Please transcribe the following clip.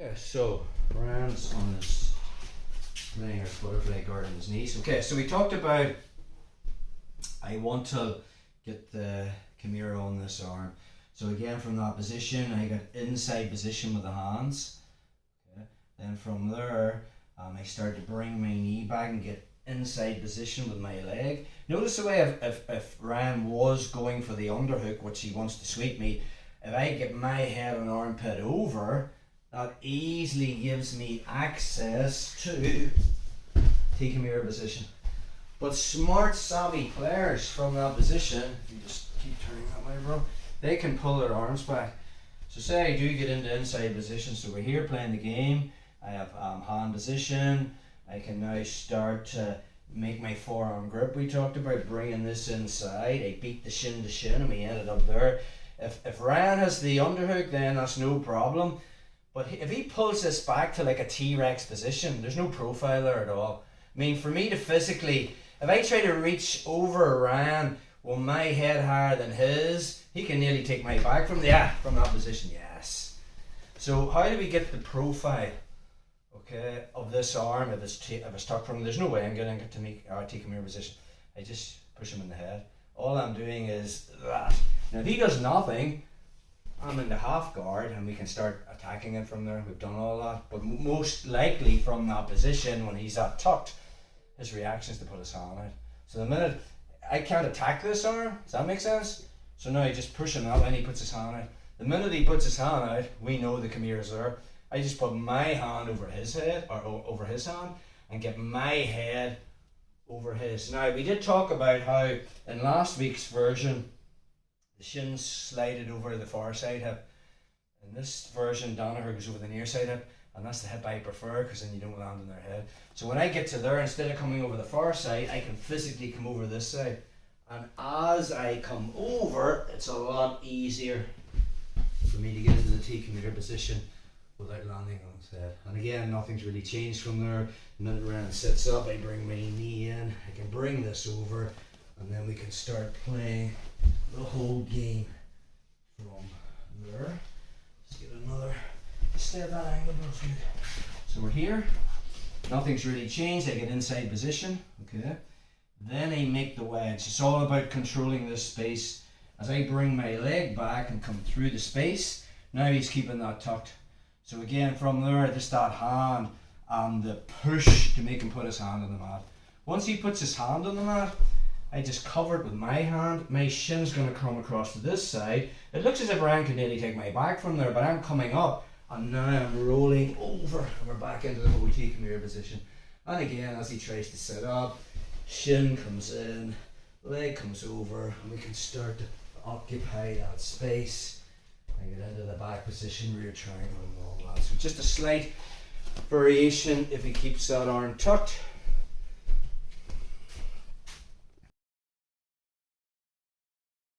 Yeah, so Rand's on his laying his butterfly guard on his knees. Okay, so we talked about I want to get the Kimura on this arm. So again, from that position, I got inside position with the hands. Okay. Then from there, I start to bring my knee back and get inside position with my leg. Notice the way if Rand was going for the underhook, which he wants to sweep me, if I get my head and armpit over, that easily gives me access to take Kimura position. But smart, savvy players from that position, if you just keep turning that way, bro, they can pull their arms back. So say I do get into inside position, so we're here playing the game, I have hand position, I can now start to make my forearm grip we talked about, bringing this inside, I beat the shin to shin and we ended up there. If Ryan has the underhook, then that's no problem. But if he pulls this back to like a T-Rex position, there's no profile there at all. I mean, for me to physically, if I try to reach over Ryan with my head higher than his, he can nearly take my back from that position, yes. So how do we get the profile, okay, of this arm if it's tucked from? There's no way I'm getting it to make take him in position. I just push him in the head. All I'm doing is that. Now if he does nothing, I'm in the half guard and we can start attacking it from there. We've done all that, but most likely from that position when he's that tucked, his reaction is to put his hand out. So the minute I can't attack this arm, does that make sense? So now I just push him out and he puts his hand out. The minute he puts his hand out, we know the Kimura's there. I just put my hand over his head or over his hand and get my head over his. Now we did talk about how in last week's version the shins slided over the far side hip. In this version, Danaher goes over the near side hip, and that's the hip I prefer because then you don't land on their head. So when I get to there, instead of coming over the far side, I can physically come over this side. And as I come over, it's a lot easier for me to get into the T-Kimura position without landing on his head. And again, nothing's really changed from there. The minute Rand sits up, I bring my knee in, I can bring this over, and then we can start playing the whole game from there. Let's get another step at angle. So we're here, nothing's really changed. I get inside position, okay. Then I make the wedge. It's all about controlling this space. As I bring my leg back and come through the space, now he's keeping that tucked. So again, from there, just that hand and the push to make him put his hand on the mat. Once he puts his hand on the mat, I just cover it with my hand. My shin's going to come across to this side. It looks as if Ryan could nearly take my back from there, but I'm coming up and now I'm rolling over and we're back into the whole T-Kimura position. And again, as he tries to sit up, shin comes in, leg comes over, and we can start to occupy that space and get into the back position, rear triangle and all that. So just a slight variation if he keeps that arm tucked.